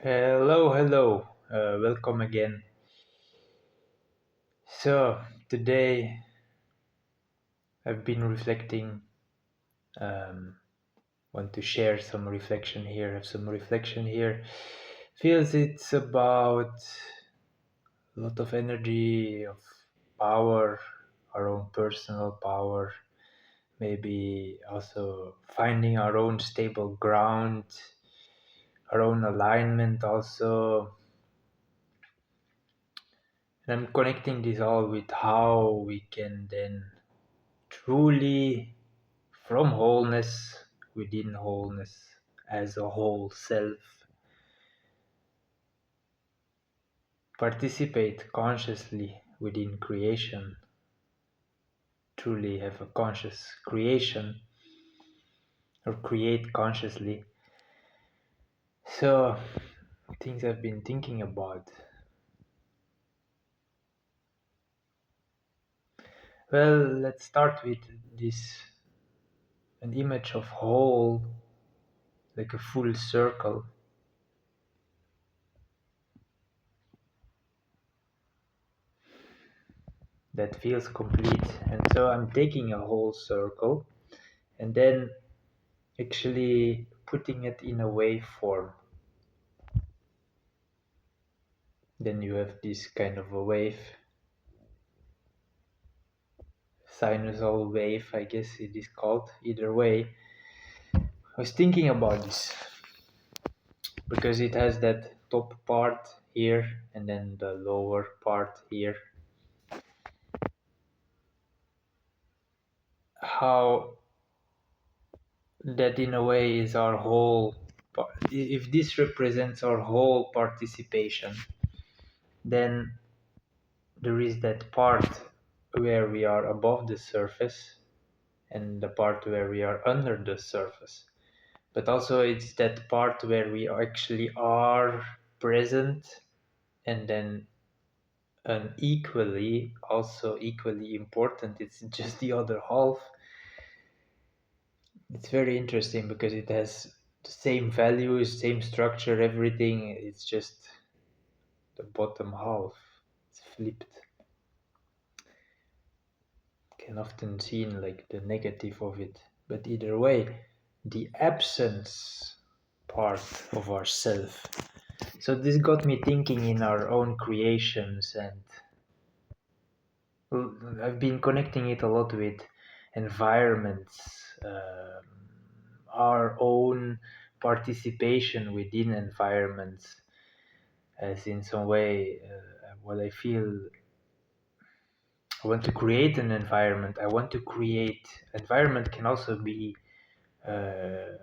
Hello. Welcome again. So, today I've been reflecting, um, want to share some reflection here, have some reflection here. Feels it's about a lot of energy, of power, our own personal power, maybe also finding our own stable ground, our own alignment also. And I'm connecting this all with how we can then truly, from wholeness, within wholeness, as a whole self, participate consciously within creation, truly have a conscious creation, or create consciously. So, things I've been thinking about. Well, let's start with this an image of whole, like a full circle that feels complete. And so I'm taking a whole circle and then actually putting it in a waveform. Then you have this kind of a wave, sinusal wave, I guess it is called. Either way, I was thinking about this because it has that top part here and then the lower part here. How that in a way is our whole, if this represents our whole participation, then there is that part where we are above the surface and the part where we are under the surface. But also it's that part where we actually are present, and then an equally, also equally important, it's just the other half. It's very interesting because it has the same values, same structure, everything. It's just the bottom half. It's flipped. Can often seen like the negative of it. But either way, the absence part of ourself. So this got me thinking in our own creations, and I've been connecting it a lot with environments, our own participation within environments, as in some way, what I feel. I want to create an environment. I want to create environment can also be uh,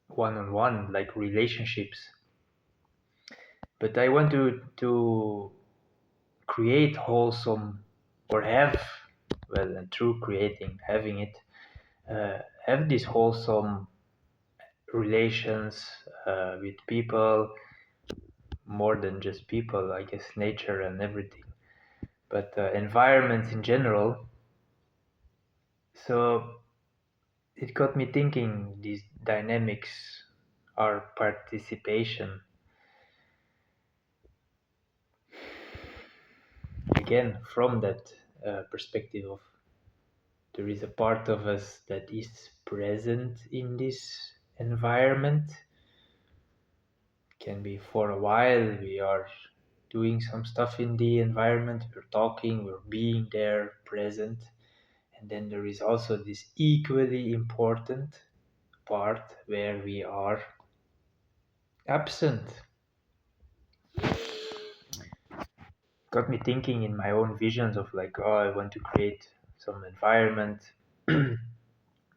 one-on-one, like relationships. But I want to create wholesome, or have, well, and through creating, having it, have these wholesome relations with people, more than just people, I guess, nature and everything, but environments in general. So it got me thinking these dynamics, our participation, again from that perspective of there is a part of us that is present in this environment. Can be for a while we are doing some stuff in the environment, we're talking, we're being there, present. And then there is also this equally important part where we are absent. Got me thinking in my own visions of like, oh, I want to create some environment,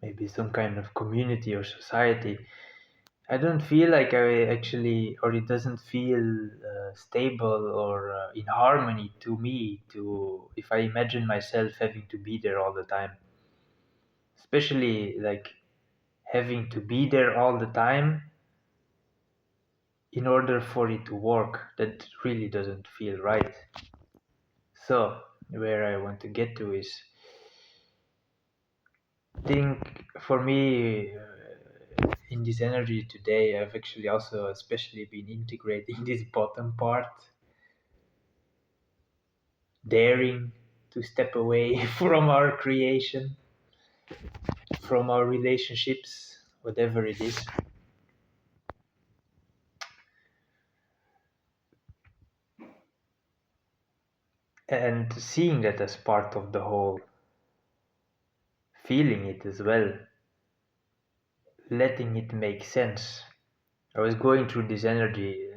maybe some kind of community or society. I don't feel like I actually, or it doesn't feel stable or in harmony to me. To if I imagine myself having to be there all the time, especially like having to be there all the time in order for it to work, that really doesn't feel right. So where I want to get to is, think for me, in this energy today, I've actually also especially been integrating this bottom part, daring to step away from our creation, from our relationships, whatever it is. And seeing that as part of the whole, feeling it as well, letting it make sense. I was going through this energy,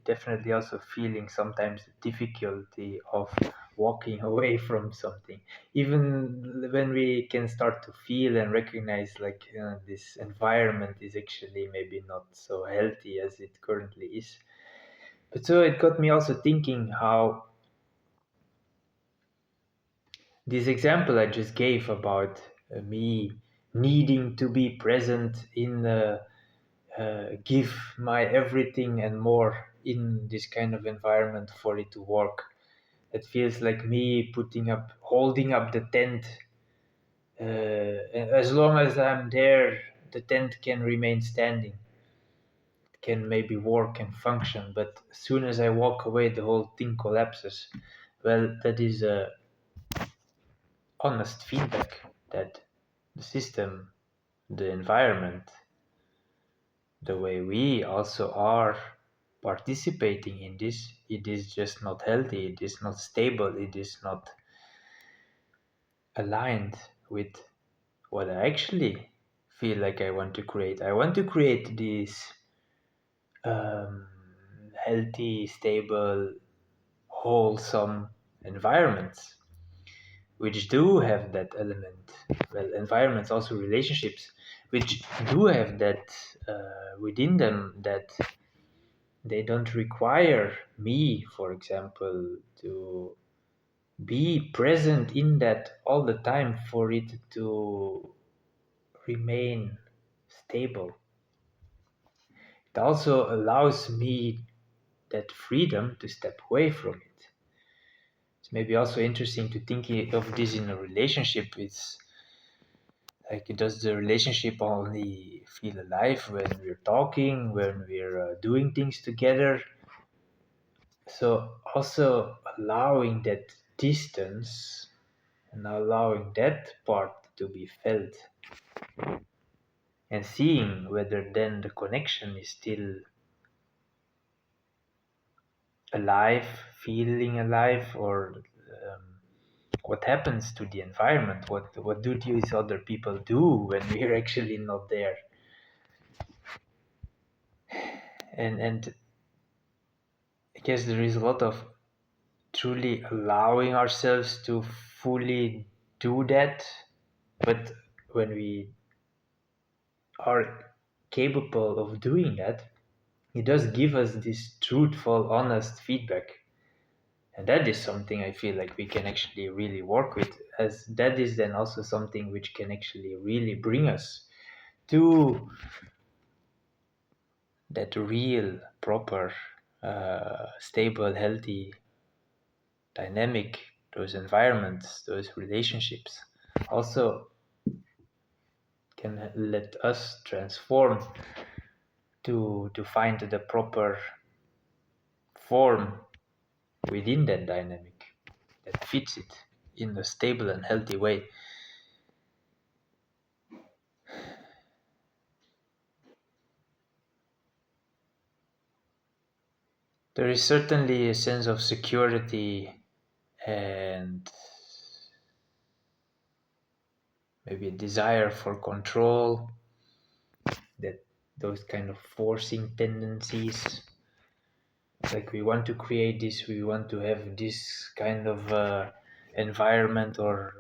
definitely also feeling sometimes the difficulty of walking away from something. Even when we can start to feel and recognize, like, this environment is actually maybe not so healthy as it currently is. But so it got me also thinking how this example I just gave about me needing to be present in give my everything and more in this kind of environment for it to work. It feels like me holding up the tent. As long as I'm there, the tent can remain standing, can maybe work and function. But as soon as I walk away, the whole thing collapses. Well, that is a honest feedback that the system, the environment, the way we also are participating in this, it is just not healthy, it is not stable, it is not aligned with what I actually feel like I want to create. I want to create these um, healthy, stable, wholesome environments which do have that element. Well, environments, also relationships, which do have that within them, that they don't require me, for example, to be present in that all the time for it to remain stable. It also allows me that freedom to step away from it. It's maybe also interesting to think of this in a relationship. It's like, does the relationship only feel alive when we're talking, when we're doing things together? So also allowing that distance and allowing that part to be felt, and seeing whether then the connection is still alive, feeling alive, or what happens to the environment, what do these other people do when we're actually not there. And I guess there is a lot of truly allowing ourselves to fully do that. But when we are capable of doing that, it does give us this truthful, honest feedback. And that is something I feel like we can actually really work with, as that is then also something which can actually really bring us to that real, proper, stable, healthy, dynamic, those environments, those relationships. Also can let us transform to find the proper form within that dynamic that fits it in a stable and healthy way. There is certainly a sense of security and maybe a desire for control, that those kind of forcing tendencies, like we want to create this, we want to have this kind of environment or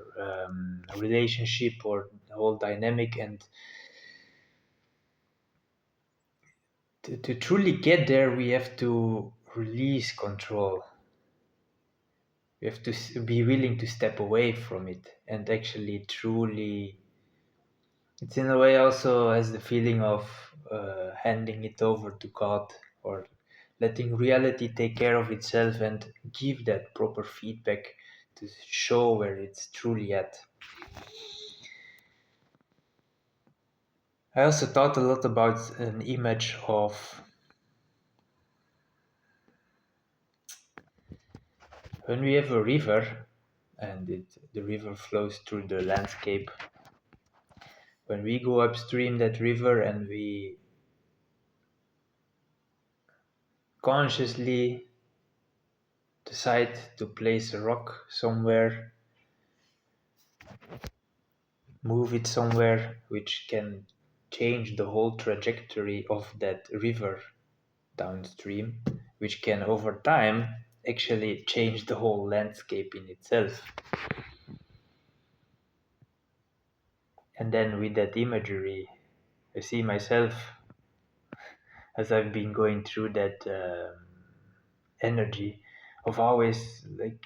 relationship or whole dynamic, and to truly get there we have to release control. We have to be willing to step away from it and actually truly, it's in a way also has the feeling of handing it over to God, or letting reality take care of itself and give that proper feedback to show where it's truly at. I also thought a lot about an image of when we have a river and the river flows through the landscape. When we go upstream that river and we consciously decide to place a rock somewhere, move it somewhere which can change the whole trajectory of that river downstream, which can over time actually change the whole landscape in itself. And then with that imagery, I see myself as I've been going through that energy of always like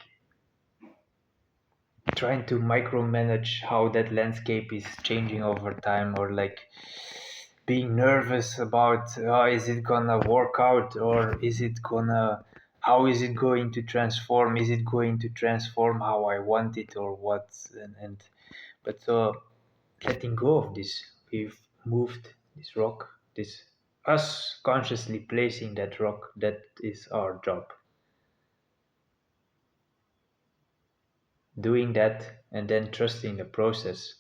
trying to micromanage how that landscape is changing over time, or like being nervous about is it gonna work out, or is it gonna, how is it going to transform, is it going to transform how I want it or what, and but so letting go of this, we've moved this rock, this us consciously placing that rock, that is our job, doing that and then trusting the process.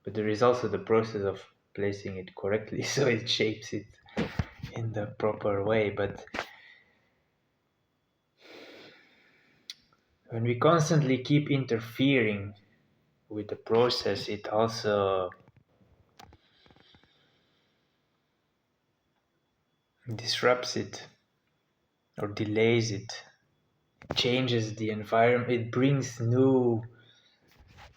But there is also the process of placing it correctly so it shapes it in the proper way. But when we constantly keep interfering with the process, it also disrupts it or delays it, changes the environment, it brings new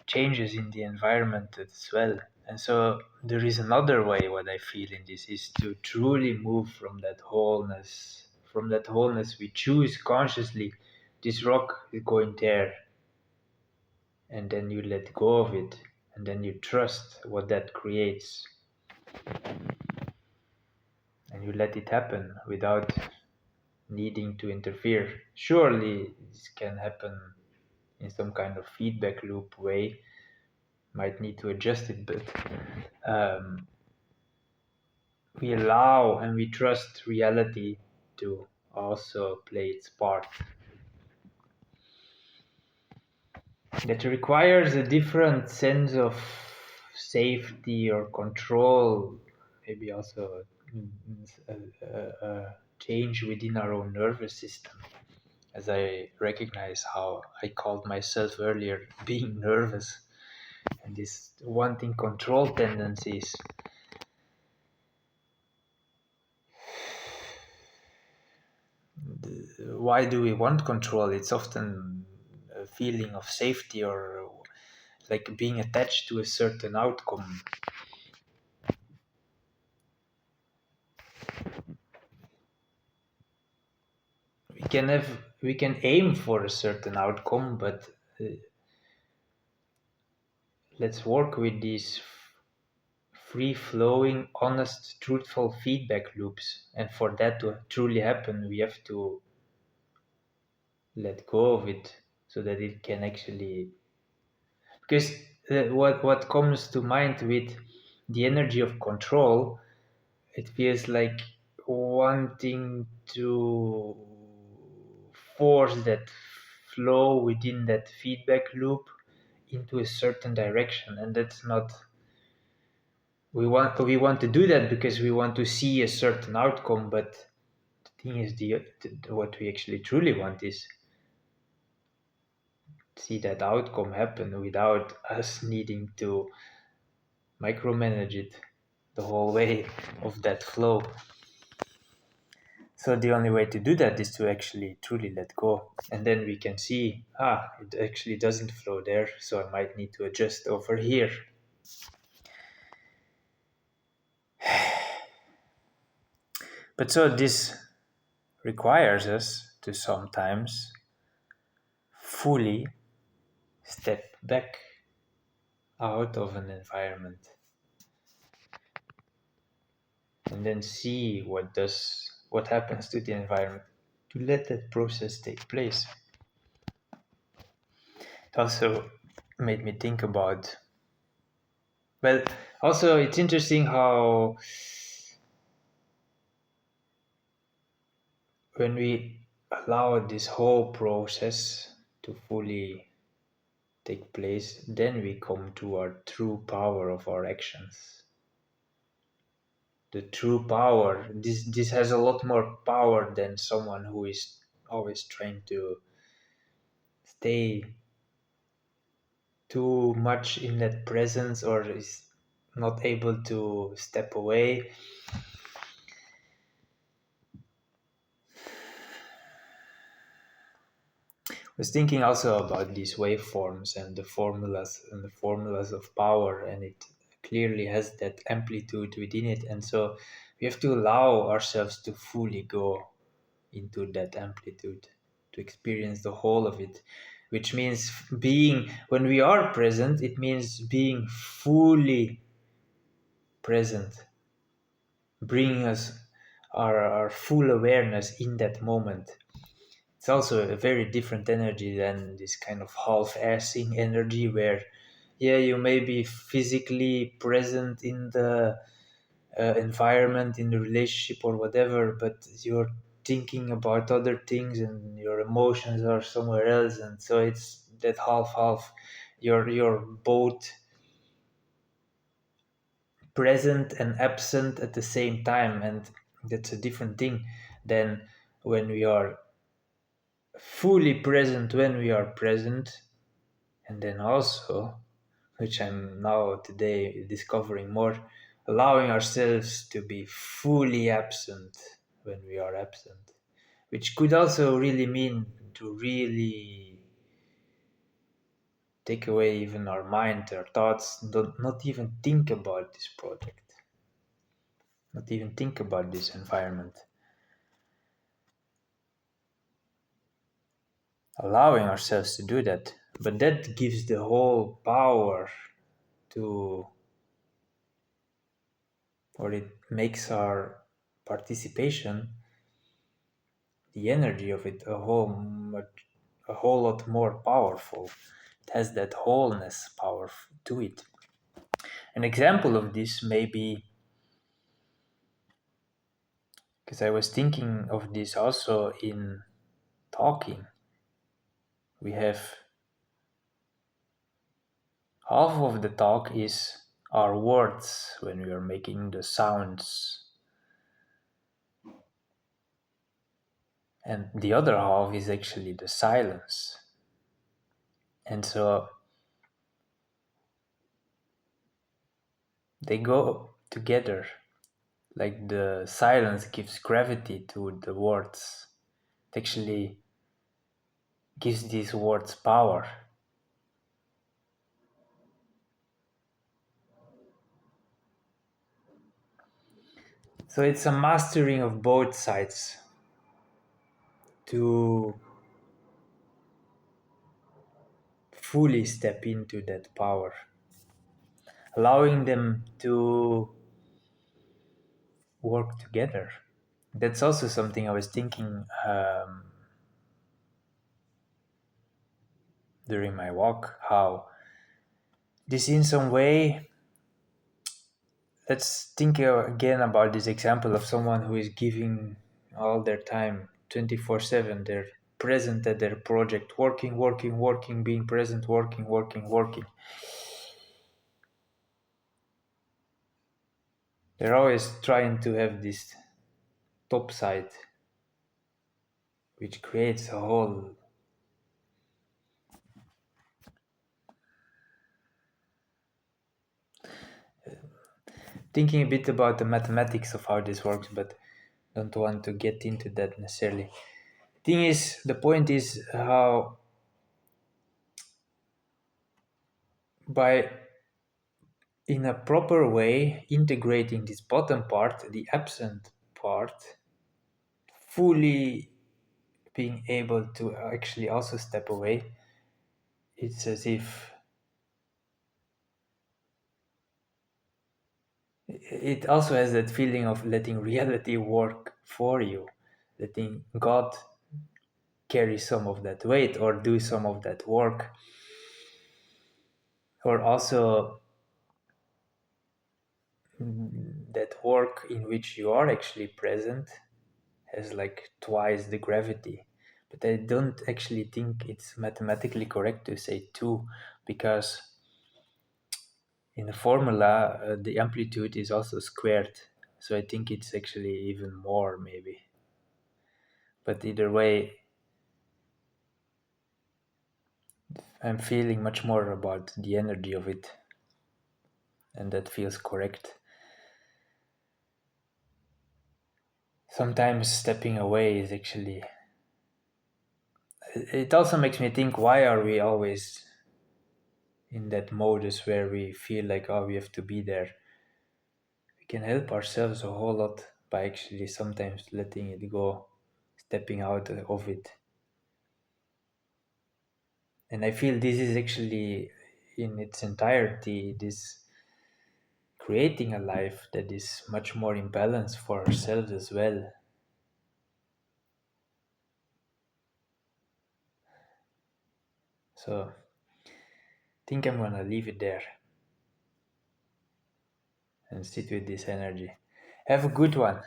changes in the environment as well. And so there is another way what I feel in this is to truly move from that wholeness we choose consciously. This rock is going there, and then you let go of it, and then you trust what that creates, and you let it happen without needing to interfere. Surely this can happen in some kind of feedback loop way, might need to adjust it, but um, we allow and we trust reality to also play its part. That requires a different sense of safety or control, maybe also a change within our own nervous system. As I recognize how I called myself earlier being nervous and this wanting control tendencies. Why do we want control? It's often a feeling of safety or like being attached to a certain outcome. We can aim for a certain outcome, but let's work with these free flowing, honest, truthful feedback loops. And for that to truly happen, we have to let go of it so that it can actually, because what comes to mind with the energy of control, it feels like wanting to force that flow within that feedback loop into a certain direction, and that's not, we want to do that because we want to see a certain outcome, but the thing is, what we actually truly want is see that outcome happen without us needing to micromanage it the whole way of that flow. So the only way to do that is to actually truly let go. And then we can see, it actually doesn't flow there, so I might need to adjust over here. But so this requires us to sometimes fully step back out of an environment and then see what happens to the environment, to let that process take place. It also made me think about Well, also it's interesting how when we allow this whole process to fully take place, then we come to our true power of our actions. The true power. This has a lot more power than someone who is always trying to stay too much in that presence or is not able to step away. I was thinking also about these waveforms and the formulas of power, and it clearly has that amplitude within it. And so we have to allow ourselves to fully go into that amplitude, to experience the whole of it, which means being, when we are present, it means being fully present, bringing us our full awareness in that moment. It's also a very different energy than this kind of half-assing energy where, yeah, you may be physically present in the environment, in the relationship or whatever, but you're thinking about other things and your emotions are somewhere else, and so it's that half. You're both present and absent at the same time, and that's a different thing than when we are fully present when we are present, and then also, which I'm now today discovering more, allowing ourselves to be fully absent when we are absent, which could also really mean to really take away even our mind, our thoughts, not even think about this project, not even think about this environment. Allowing ourselves to do that, but that gives the whole power to, or it makes our participation, the energy of it, a whole lot more powerful. It has that wholeness power to it. An example of this may be, because I was thinking of this also in talking, we have half of the talk is our words when we are making the sounds, and the other half is actually the silence. And so they go together. Like the silence gives gravity to the words. It actually gives these words power. So it's a mastering of both sides to fully step into that power, allowing them to work together. That's also something I was thinking during my walk, how this in some way, let's think again about this example of someone who is giving all their time 24/7. They're present at their project, working, being present, working. They're always trying to have this top side, which creates a whole. Thinking a bit about the mathematics of how this works, but don't want to get into that necessarily. The point is how by in a proper way integrating this bottom part, the absent part, fully being able to actually also step away, it's as if it also has that feeling of letting reality work for you, letting God carry some of that weight or do some of that work, or also that work in which you are actually present has like twice the gravity. But I don't actually think it's mathematically correct to say two, because in the formula the amplitude is also squared. So I think it's actually even more, maybe. But either way, I'm feeling much more about the energy of it, and that feels correct. Sometimes stepping away is actually. It also makes me think, why are we always in that modus where we feel like, oh, we have to be there? We can help ourselves a whole lot by actually sometimes letting it go, stepping out of it. And I feel this is actually, in its entirety, this creating a life that is much more in balance for ourselves as well. So I think I'm gonna leave it there and sit with this energy. Have a good one.